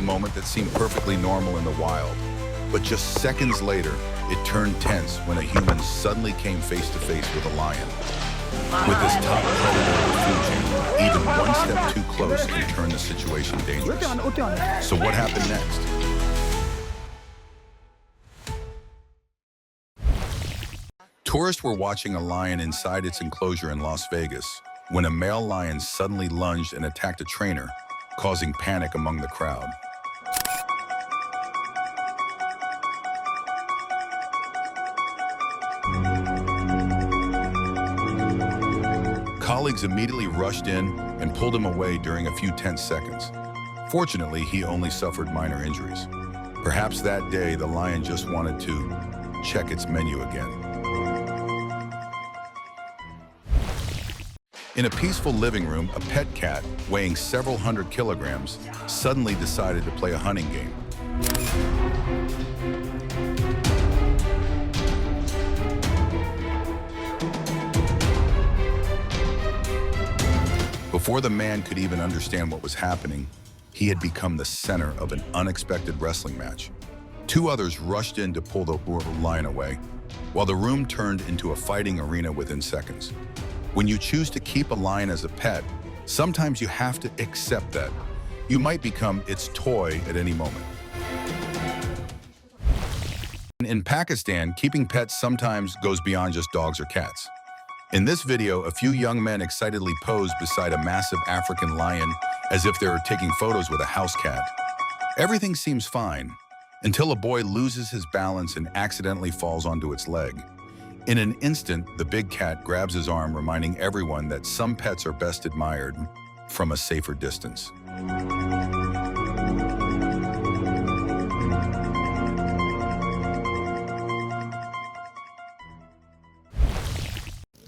moment that seemed perfectly normal in the wild. But just seconds later, it turned tense when a human suddenly came face to face with a lion. With this top predator of the food chain, even one step too close can turn the situation dangerous. So what happened next? Tourists were watching a lion inside its enclosure in Las Vegas when a male lion suddenly lunged and attacked a trainer, causing panic among the crowd. Colleagues immediately rushed in and pulled him away during a few tense seconds. Fortunately, he only suffered minor injuries. Perhaps that day, the lion just wanted to check its menu again. In a peaceful living room, a pet cat, weighing several hundred kilograms, suddenly decided to play a hunting game. Before the man could even understand what was happening, he had become the center of an unexpected wrestling match. Two others rushed in to pull the lion away, while the room turned into a fighting arena within seconds. When you choose to keep a lion as a pet, sometimes you have to accept that you might become its toy at any moment. In Pakistan, keeping pets sometimes goes beyond just dogs or cats. In this video, a few young men excitedly pose beside a massive African lion as if they were taking photos with a house cat. Everything seems fine until a boy loses his balance and accidentally falls onto its leg. In an instant, the big cat grabs his arm, reminding everyone that some pets are best admired from a safer distance.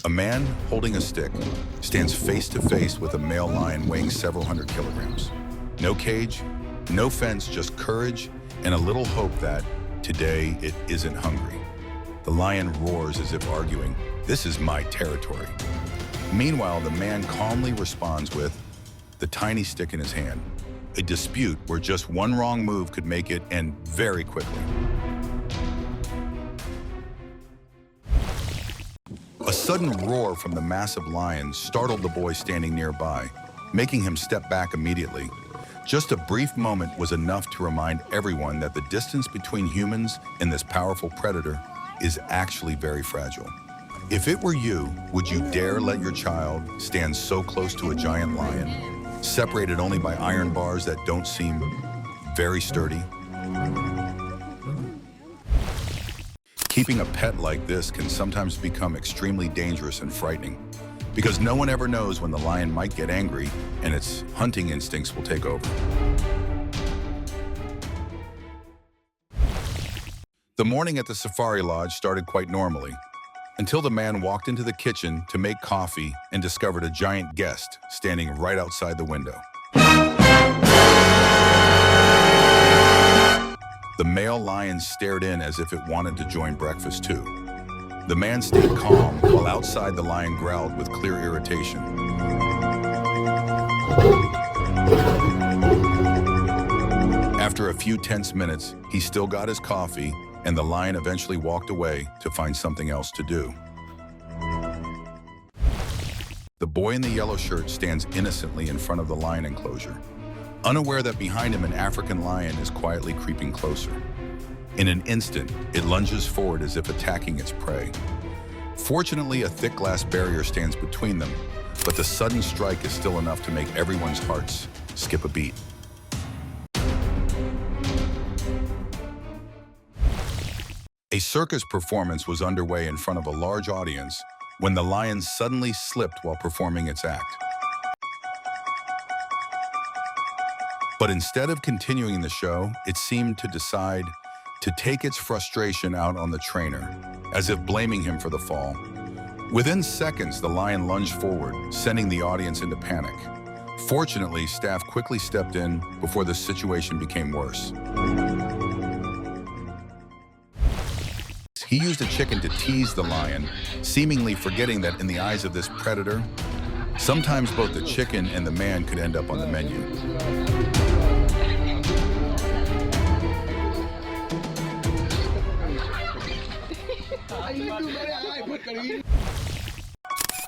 A man holding a stick stands face to face with a male lion weighing several hundred kilograms. No cage, no fence, just courage and a little hope that today it isn't hungry. The lion roars as if arguing, "This is my territory." Meanwhile, the man calmly responds with the tiny stick in his hand, a dispute where just one wrong move could make it end very quickly. A sudden roar from the massive lion startled the boy standing nearby, making him step back immediately. Just a brief moment was enough to remind everyone that the distance between humans and this powerful predator is actually very fragile. If it were you, would you dare let your child stand so close to a giant lion, separated only by iron bars that don't seem very sturdy? Keeping a pet like this can sometimes become extremely dangerous and frightening, because no one ever knows when the lion might get angry and its hunting instincts will take over. The morning at the safari lodge started quite normally, until the man walked into the kitchen to make coffee and discovered a giant guest standing right outside the window. The male lion stared in as if it wanted to join breakfast too. The man stayed calm while outside the lion growled with clear irritation. After a few tense minutes, he still got his coffee, and the lion eventually walked away to find something else to do. The boy in the yellow shirt stands innocently in front of the lion enclosure, unaware that behind him an African lion is quietly creeping closer. In an instant, it lunges forward as if attacking its prey. Fortunately, a thick glass barrier stands between them, but the sudden strike is still enough to make everyone's hearts skip a beat. A circus performance was underway in front of a large audience when the lion suddenly slipped while performing its act. But instead of continuing the show, it seemed to decide to take its frustration out on the trainer, as if blaming him for the fall. Within seconds, the lion lunged forward, sending the audience into panic. Fortunately, staff quickly stepped in before the situation became worse. He used a chicken to tease the lion, seemingly forgetting that in the eyes of this predator, sometimes both the chicken and the man could end up on the menu.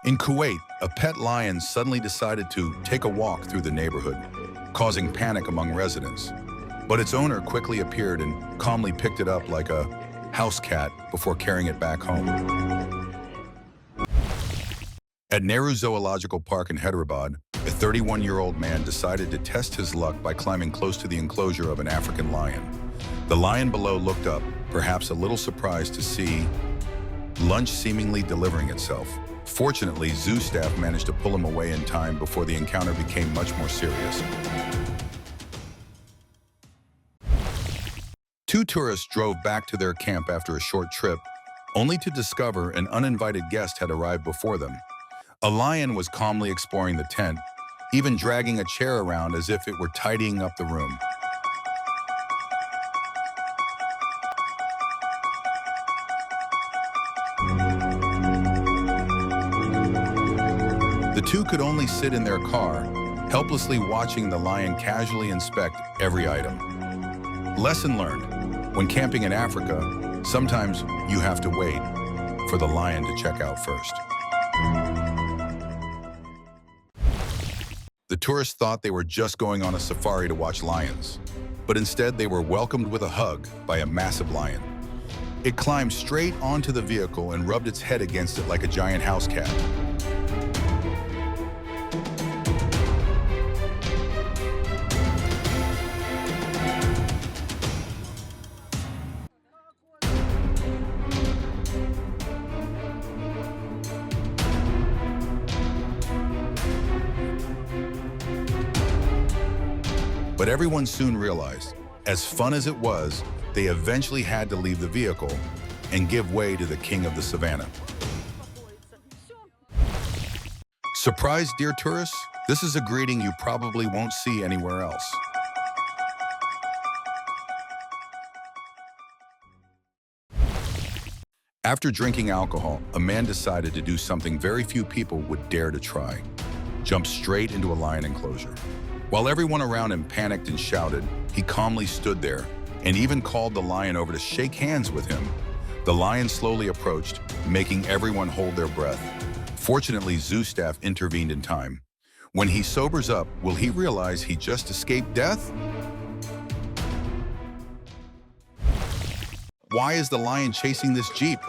In Kuwait, a pet lion suddenly decided to take a walk through the neighborhood, causing panic among residents. But its owner quickly appeared and calmly picked it up like a house cat before carrying it back home. At Nehru Zoological Park in Hyderabad, a 31-year-old man decided to test his luck by climbing close to the enclosure of an African lion. The lion below looked up, perhaps a little surprised to see lunch seemingly delivering itself. Fortunately, zoo staff managed to pull him away in time before the encounter became much more serious. Two tourists drove back to their camp after a short trip, only to discover an uninvited guest had arrived before them. A lion was calmly exploring the tent, even dragging a chair around as if it were tidying up the room. The two could only sit in their car, helplessly watching the lion casually inspect every item. Lesson learned: when camping in Africa, sometimes you have to wait for the lion to check out first. The tourists thought they were just going on a safari to watch lions, but instead they were welcomed with a hug by a massive lion. It climbed straight onto the vehicle and rubbed its head against it like a giant house cat. But everyone soon realized, as fun as it was, they eventually had to leave the vehicle and give way to the king of the savannah. Surprised, dear tourists? This is a greeting you probably won't see anywhere else. After drinking alcohol, a man decided to do something very few people would dare to try: jump straight into a lion enclosure. While everyone around him panicked and shouted, he calmly stood there and even called the lion over to shake hands with him. The lion slowly approached, making everyone hold their breath. Fortunately, zoo staff intervened in time. When he sobers up, will he realize he just escaped death? Why is the lion chasing this Jeep?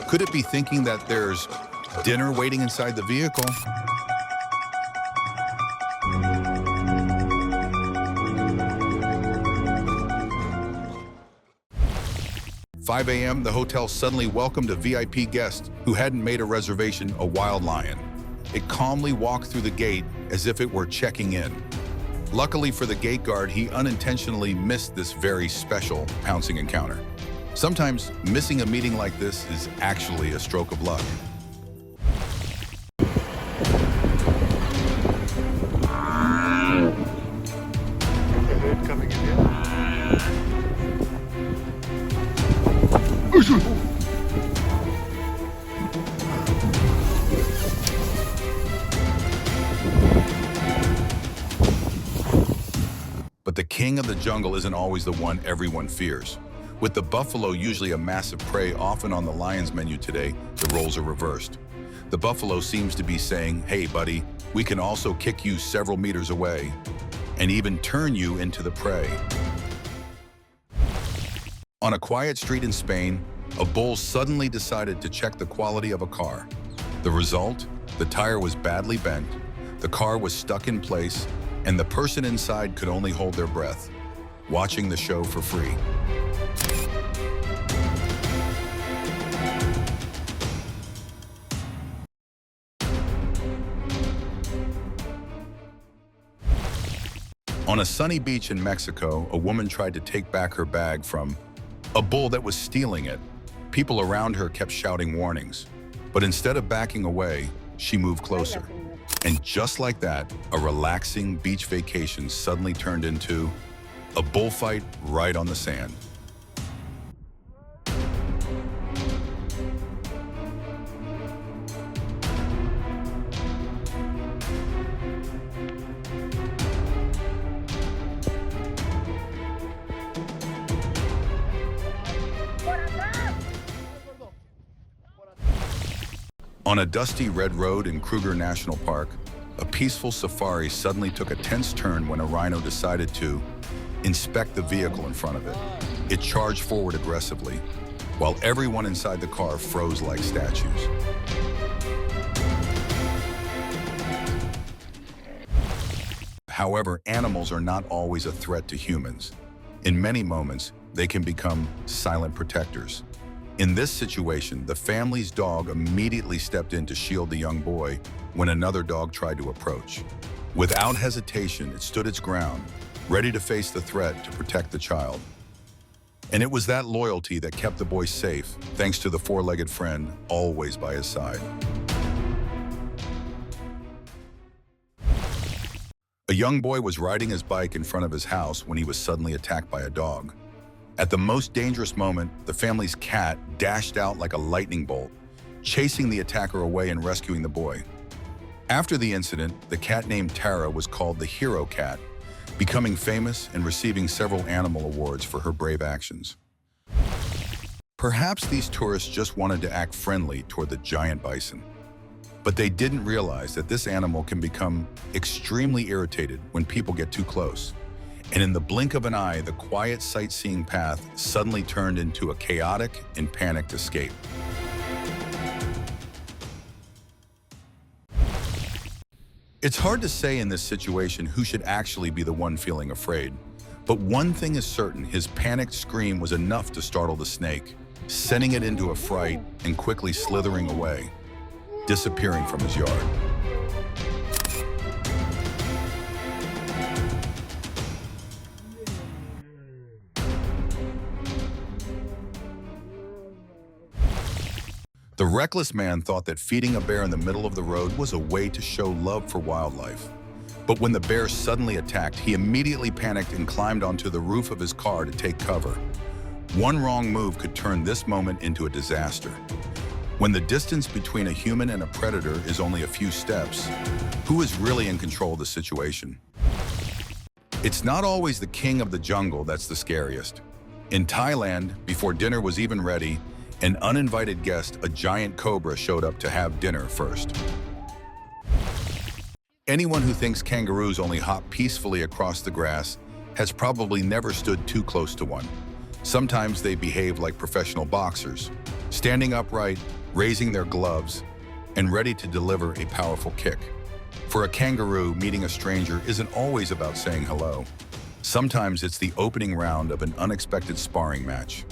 Could it be thinking that there's dinner waiting inside the vehicle? 5 a.m., the hotel suddenly welcomed a VIP guest who hadn't made a reservation, a wild lion. It calmly walked through the gate as if it were checking in. Luckily for the gate guard, he unintentionally missed this very special pouncing encounter. Sometimes missing a meeting like this is actually a stroke of luck. Coming in here. But the king of the jungle isn't always the one everyone fears. With the buffalo usually a massive prey often on the lion's menu today, the roles are reversed. The buffalo seems to be saying, "Hey buddy, we can also kick you several meters away and even turn you into the prey." On a quiet street in Spain, a bull suddenly decided to check the quality of a car. The result? The tire was badly bent, the car was stuck in place, and the person inside could only hold their breath, watching the show for free. On a sunny beach in Mexico, a woman tried to take back her bag from a bull that was stealing it. People around her kept shouting warnings, but instead of backing away, she moved closer. And just like that, a relaxing beach vacation suddenly turned into a bullfight right on the sand. On a dusty red road in Kruger National Park, a peaceful safari suddenly took a tense turn when a rhino decided to inspect the vehicle in front of it. It charged forward aggressively, while everyone inside the car froze like statues. However, animals are not always a threat to humans. In many moments, they can become silent protectors. In this situation, the family's dog immediately stepped in to shield the young boy when another dog tried to approach. Without hesitation, it stood its ground, ready to face the threat to protect the child. And it was that loyalty that kept the boy safe, thanks to the four-legged friend always by his side. A young boy was riding his bike in front of his house when he was suddenly attacked by a dog. At the most dangerous moment, the family's cat dashed out like a lightning bolt, chasing the attacker away and rescuing the boy. After the incident, the cat named Tara was called the hero cat, becoming famous and receiving several animal awards for her brave actions. Perhaps these tourists just wanted to act friendly toward the giant bison. But they didn't realize that this animal can become extremely irritated when people get too close. And in the blink of an eye, the quiet sightseeing path suddenly turned into a chaotic and panicked escape. It's hard to say in this situation who should actually be the one feeling afraid. But one thing is certain, his panicked scream was enough to startle the snake, sending it into a fright and quickly slithering away, disappearing from his yard. The reckless man thought that feeding a bear in the middle of the road was a way to show love for wildlife. But when the bear suddenly attacked, he immediately panicked and climbed onto the roof of his car to take cover. One wrong move could turn this moment into a disaster. When the distance between a human and a predator is only a few steps, who is really in control of the situation? It's not always the king of the jungle that's the scariest. In Thailand, before dinner was even ready, an uninvited guest, a giant cobra, showed up to have dinner first. Anyone who thinks kangaroos only hop peacefully across the grass has probably never stood too close to one. Sometimes they behave like professional boxers, standing upright, raising their gloves, and ready to deliver a powerful kick. For a kangaroo, meeting a stranger isn't always about saying hello. Sometimes it's the opening round of an unexpected sparring match.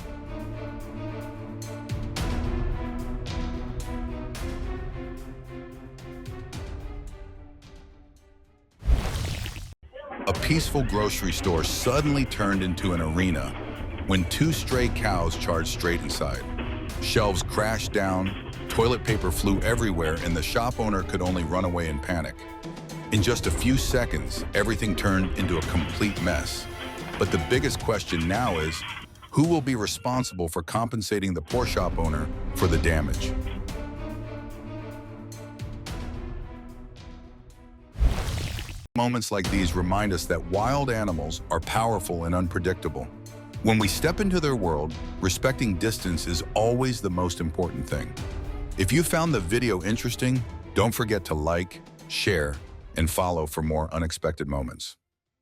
A peaceful grocery store suddenly turned into an arena when two stray cows charged straight inside. Shelves crashed down, toilet paper flew everywhere, and the shop owner could only run away in panic. In just a few seconds, everything turned into a complete mess. But the biggest question now is, who will be responsible for compensating the poor shop owner for the damage? Moments like these remind us that wild animals are powerful and unpredictable. When we step into their world, respecting distance is always the most important thing. If you found the video interesting, don't forget to like, share, and follow for more unexpected moments.